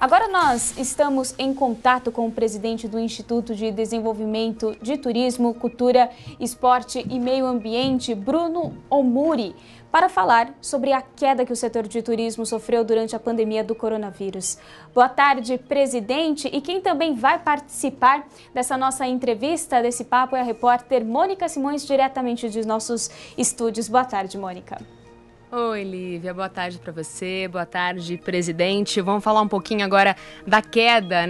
Agora nós estamos em contato com o presidente do Instituto de Desenvolvimento de Turismo, Cultura, Esporte e Meio Ambiente, Bruno Omuri, para falar sobre a queda que o setor de turismo sofreu durante a pandemia do coronavírus. Boa tarde, presidente. E quem também vai participar dessa nossa entrevista, desse papo, é a repórter Mônica Simões, diretamente dos nossos estúdios. Boa tarde, Mônica. Oi, Lívia. Boa tarde para você. Boa tarde, presidente. Vamos falar um pouquinho agora da queda,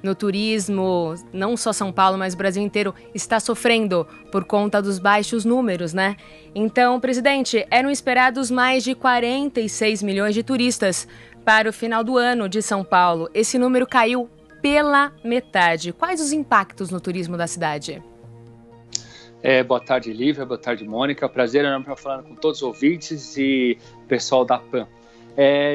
no turismo. Não só São Paulo, mas o Brasil inteiro está sofrendo por conta dos baixos números, Então, presidente, eram esperados mais de 46 milhões de turistas para o final do ano de São Paulo. Esse número caiu pela metade. Quais os impactos no turismo da cidade? Boa tarde, Lívia. Boa tarde, Mônica. Prazer enorme estar falando com todos os ouvintes e pessoal da PAN.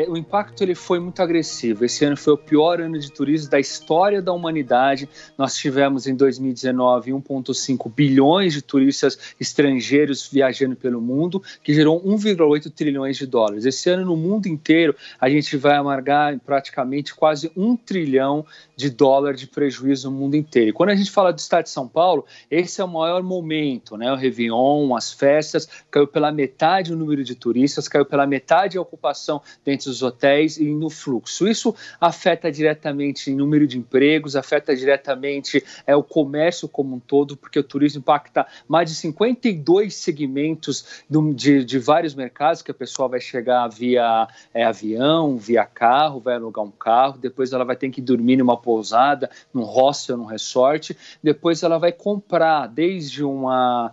O impacto ele foi muito agressivo. Esse ano foi o pior ano de turismo da história da humanidade. Nós tivemos em 2019 1,5 bilhões de turistas estrangeiros viajando pelo mundo, que gerou 1,8 trilhões de dólares. Esse ano no mundo inteiro a gente vai amargar praticamente quase 1 trilhão de dólares de prejuízo no mundo inteiro. E quando a gente fala do estado de São Paulo, esse é o maior momento, O Réveillon, as festas, caiu pela metade o número de turistas, caiu pela metade a ocupação dentro dos hotéis e no fluxo. Isso afeta diretamente o número de empregos, afeta diretamente o comércio como um todo, porque o turismo impacta mais de 52 segmentos de vários mercados, que a pessoa vai chegar via avião, via carro, vai alugar um carro, depois ela vai ter que dormir numa pousada, num hostel, num resort, depois ela vai comprar desde uma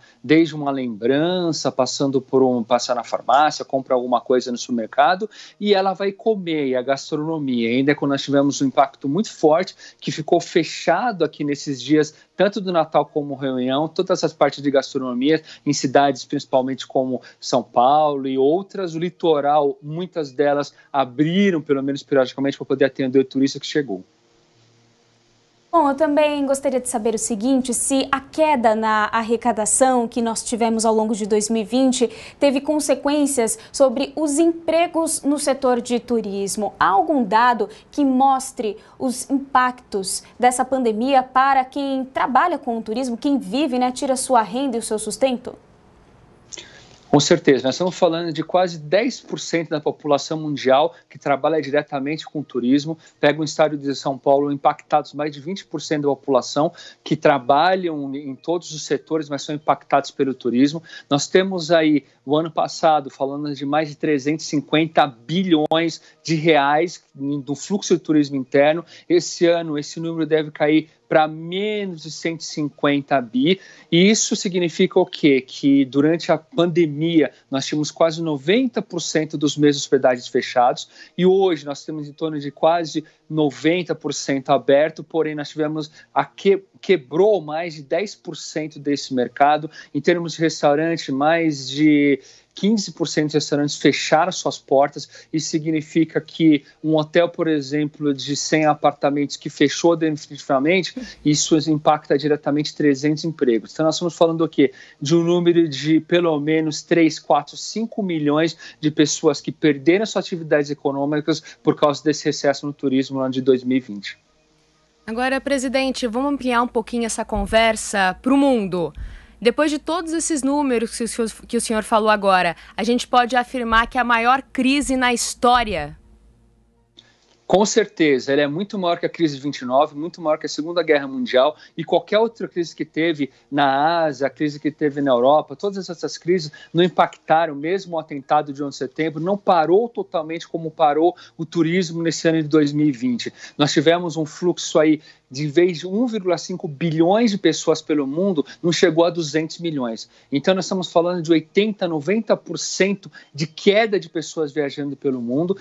lembrança, passar na farmácia, compra alguma coisa no supermercado, e ela vai comer, e a gastronomia, ainda quando nós tivemos um impacto muito forte, que ficou fechado aqui nesses dias, tanto do Natal como Réveillon, todas essas partes de gastronomia, em cidades principalmente como São Paulo e outras, o litoral, muitas delas abriram, pelo menos periodicamente, para poder atender o turista que chegou. Bom, eu também gostaria de saber o seguinte, se a queda na arrecadação que nós tivemos ao longo de 2020 teve consequências sobre os empregos no setor de turismo. Há algum dado que mostre os impactos dessa pandemia para quem trabalha com o turismo, quem vive, tira sua renda e o seu sustento? Com certeza, nós estamos falando de quase 10% da população mundial que trabalha diretamente com turismo. Pega o estado de São Paulo, impactados mais de 20% da população que trabalham em todos os setores, mas são impactados pelo turismo. Nós temos aí, o ano passado, falando de mais de 350 bilhões de reais do fluxo de turismo interno. Esse ano, esse número deve cair para menos de 150 bi, e isso significa o quê? Que durante a pandemia nós tínhamos quase 90% dos meses de hospedagens fechados, e hoje nós temos em torno de quase 90% aberto, porém nós tivemos quebrou mais de 10% desse mercado. Em termos de restaurante, mais de 15% de restaurantes fecharam suas portas. Isso significa que um hotel, por exemplo, de 100 apartamentos que fechou definitivamente, isso impacta diretamente 300 empregos. Então nós estamos falando o quê? De um número de pelo menos 3, 4, 5 milhões de pessoas que perderam suas atividades econômicas por causa desse recesso no turismo no ano de 2020. Agora, presidente, vamos ampliar um pouquinho essa conversa para o mundo. Depois de todos esses números que o senhor falou agora, a gente pode afirmar que é a maior crise na história? Com certeza, ela é muito maior que a crise de 29, muito maior que a Segunda Guerra Mundial e qualquer outra crise que teve na Ásia, a crise que teve na Europa. Todas essas crises não impactaram, mesmo o atentado de 11 de setembro, não parou totalmente como parou o turismo nesse ano de 2020. Nós tivemos um fluxo aí de vez de 1,5 bilhões de pessoas pelo mundo, não chegou a 200 milhões. Então, nós estamos falando de 80%, 90% de queda de pessoas viajando pelo mundo.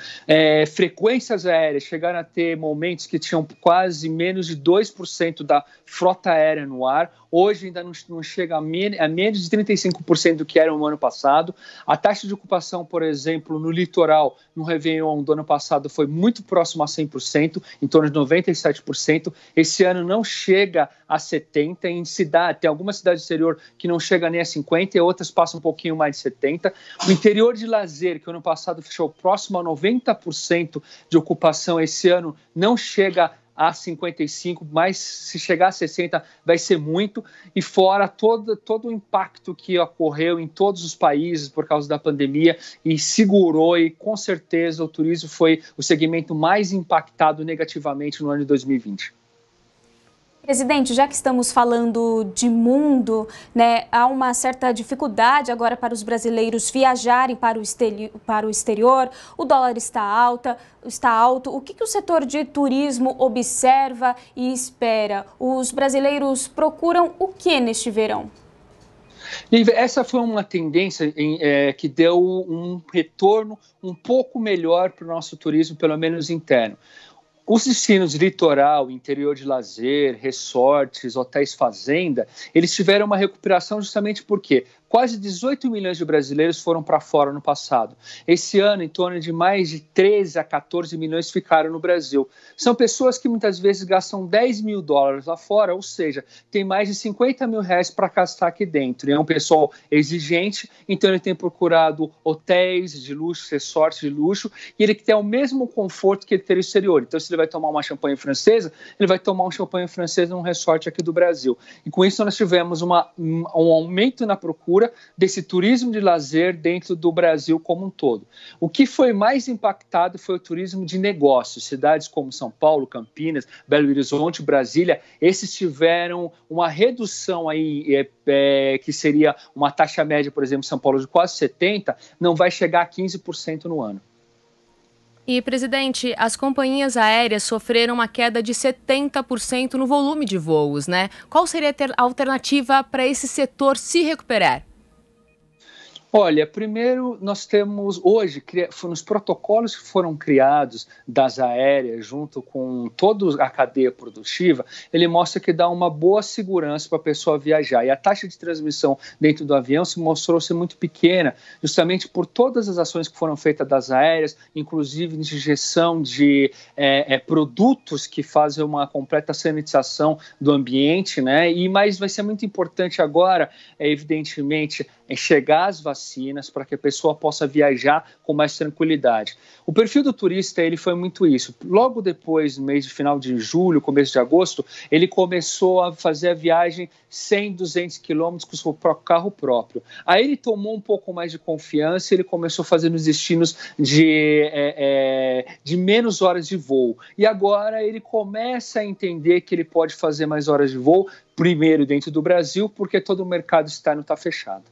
Frequências aéreas chegaram a ter momentos que tinham quase menos de 2% da frota aérea no ar. Hoje ainda não chega a menos de 35% do que era no ano passado. A taxa de ocupação, por exemplo, no litoral, no Réveillon do ano passado, foi muito próximo a 100%, em torno de 97%. Esse ano não chega a 70%. Em cidade, tem algumas cidades do exterior que não chega nem a 50% e outras passam um pouquinho mais de 70%. O interior de lazer, que o ano passado fechou próximo a 90% de ocupação população esse ano não chega a 55, mas se chegar a 60 vai ser muito, e fora todo o impacto que ocorreu em todos os países por causa da pandemia e segurou, e com certeza o turismo foi o segmento mais impactado negativamente no ano de 2020. Presidente, já que estamos falando de mundo, né, há uma certa dificuldade agora para os brasileiros viajarem para o exterior, o dólar está alto. O que o setor de turismo observa e espera? Os brasileiros procuram o que neste verão? Essa foi uma tendência que deu um retorno um pouco melhor para o nosso turismo, pelo menos interno. Os destinos de litoral, interior de lazer, resorts, hotéis fazenda, eles tiveram uma recuperação justamente porque quase 18 milhões de brasileiros foram para fora no passado. Esse ano, em torno de mais de 13 a 14 milhões ficaram no Brasil. São pessoas que muitas vezes gastam 10 mil dólares lá fora, ou seja, tem mais de 50 mil reais para gastar aqui dentro. É um pessoal exigente, então ele tem procurado hotéis de luxo, resorts de luxo, e ele tem o mesmo conforto que ele tem no exterior. Então, se ele vai tomar uma champanhe francesa, ele vai tomar um champanhe francês num resort aqui do Brasil. E com isso nós tivemos um aumento na procura desse turismo de lazer dentro do Brasil como um todo. O que foi mais impactado foi o turismo de negócios. Cidades como São Paulo, Campinas, Belo Horizonte, Brasília, esses tiveram uma redução aí, que seria uma taxa média, por exemplo, em São Paulo de quase 70%, não vai chegar a 15% no ano. E, presidente, as companhias aéreas sofreram uma queda de 70% no volume de voos, né? Qual seria a alternativa para esse setor se recuperar? Olha, primeiro nós temos hoje, nos protocolos que foram criados das aéreas junto com toda a cadeia produtiva, ele mostra que dá uma boa segurança para a pessoa viajar. E a taxa de transmissão dentro do avião se mostrou ser muito pequena, justamente por todas as ações que foram feitas das aéreas, inclusive de injeção de produtos que fazem uma completa sanitização do ambiente, né? Mas vai ser muito importante agora, evidentemente, chegar às vacinas para que a pessoa possa viajar com mais tranquilidade. O perfil do turista, ele foi muito isso. Logo depois, no mês de final de julho, começo de agosto, ele começou a fazer a viagem 100, 200 quilômetros com o seu próprio carro próprio. Aí ele tomou um pouco mais de confiança, ele começou a fazer nos destinos de menos horas de voo. E agora ele começa a entender que ele pode fazer mais horas de voo, primeiro dentro do Brasil, porque todo o mercado externo está fechado.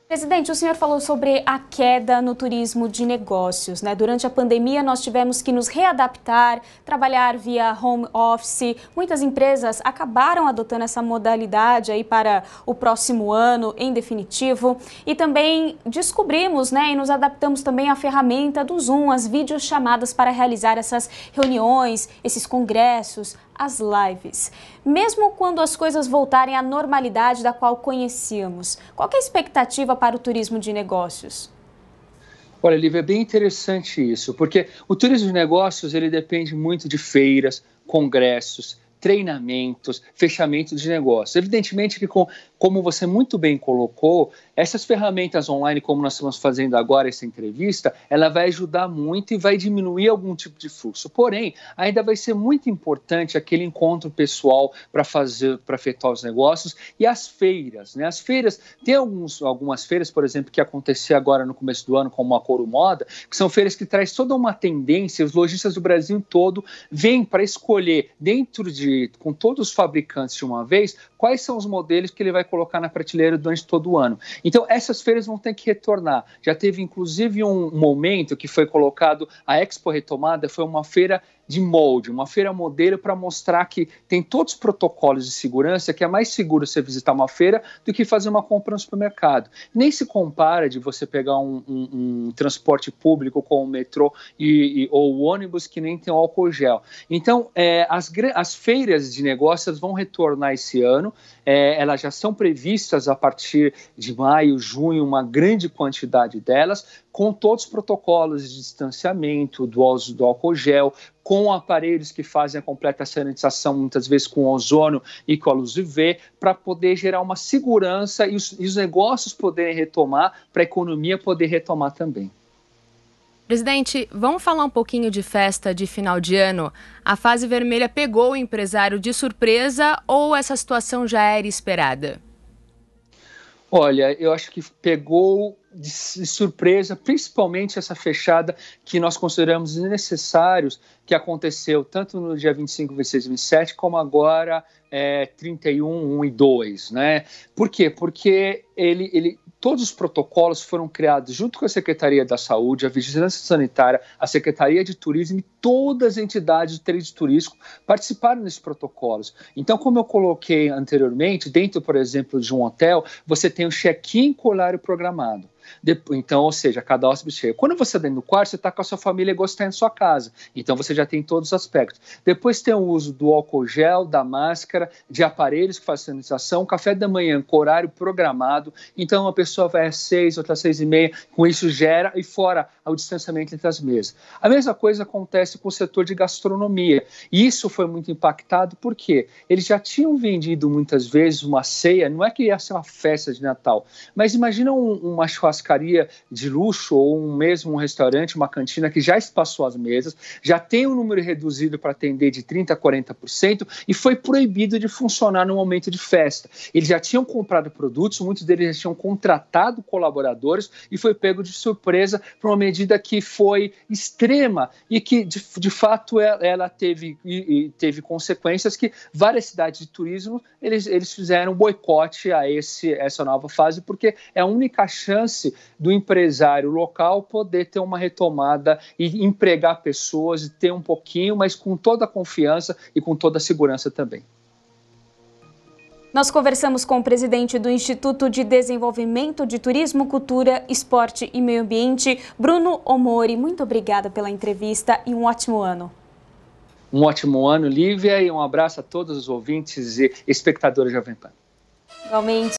Presidente, o senhor falou sobre a queda no turismo de negócios, né? Durante a pandemia, nós tivemos que nos readaptar, trabalhar via home office. Muitas empresas acabaram adotando essa modalidade aí para o próximo ano, em definitivo. E também descobrimos, né, e nos adaptamos também à ferramenta do Zoom, as videochamadas para realizar essas reuniões, esses congressos, as lives. Mesmo quando as coisas voltarem à normalidade da qual conhecíamos, qual que é a expectativa para o turismo de negócios? Olha, Lívia, é bem interessante isso, porque o turismo de negócios ele depende muito de feiras, congressos, treinamentos, fechamento de negócios. Evidentemente que, como você muito bem colocou, essas ferramentas online, como nós estamos fazendo agora essa entrevista, ela vai ajudar muito e vai diminuir algum tipo de fluxo. Porém, ainda vai ser muito importante aquele encontro pessoal para efetuar os negócios e as feiras, né? As feiras, tem algumas feiras, por exemplo, que aconteceram agora no começo do ano, como a Coro Moda, que são feiras que traz toda uma tendência, os lojistas do Brasil todo vêm para escolher com todos os fabricantes de uma vez, quais são os modelos que ele vai colocar na prateleira durante todo o ano. Então, essas feiras vão ter que retornar. Já teve, inclusive, um momento que foi colocado, a Expo Retomada foi uma feira de molde, uma feira modelo para mostrar que tem todos os protocolos de segurança, que é mais seguro você visitar uma feira do que fazer uma compra no supermercado. Nem se compara de você pegar um transporte público como o metrô ou o ônibus que nem tem álcool gel. Então, as feiras de negócios vão retornar esse ano, elas já são previstas a partir de maio, junho, uma grande quantidade delas, com todos os protocolos de distanciamento, do uso do álcool gel, com aparelhos que fazem a completa sanitização, muitas vezes com ozônio e com a luz UV, para poder gerar uma segurança e os negócios poderem retomar, para a economia poder retomar também. Presidente, vamos falar um pouquinho de festa de final de ano? A fase vermelha pegou o empresário de surpresa ou essa situação já era esperada? Olha, eu acho que pegou de surpresa, principalmente essa fechada que nós consideramos desnecessários, que aconteceu tanto no dia 25, 26 e 27, como agora 31, 1 e 2, né? Por quê? Porque todos os protocolos foram criados junto com a Secretaria da Saúde, a Vigilância Sanitária, a Secretaria de Turismo e todas as entidades do trade turístico participaram desses protocolos. Então, como eu coloquei anteriormente, dentro, por exemplo, de um hotel, você tem o check-in com horário programado. Então, ou seja, cada hóspede chega. Quando você está dentro do quarto, você está com a sua família e gosta de sua casa. Então, você já tem todos os aspectos. Depois tem o uso do álcool gel, da máscara, de aparelhos que fazem sanitização, café da manhã com horário programado. Então, uma pessoa vai às 6, outra às 6h30, com isso gera, e fora o distanciamento entre as mesas. A mesma coisa acontece com o setor de gastronomia. E isso foi muito impactado porque eles já tinham vendido muitas vezes uma ceia, não é que ia ser uma festa de Natal, mas imagina uma churrascaria de luxo ou mesmo um restaurante, uma cantina que já espaçou as mesas, já tem um número reduzido para atender de 30% a 40% e foi proibido de funcionar no momento de festa. Eles já tinham comprado produtos, muitos deles já tinham contratado colaboradores e foi pego de surpresa por uma medida que foi extrema e que, de fato, ela teve consequências que várias cidades de turismo, eles fizeram um boicote a essa nova fase, porque é a única chance do empresário local poder ter uma retomada e empregar pessoas e ter um pouquinho, mas com toda a confiança e com toda a segurança também. Nós conversamos com o presidente do Instituto de Desenvolvimento de Turismo, Cultura, Esporte e Meio Ambiente, Bruno Omori. Muito obrigada pela entrevista e um ótimo ano. Um ótimo ano, Lívia, e um abraço a todos os ouvintes e espectadores da Jovem Pan. Igualmente.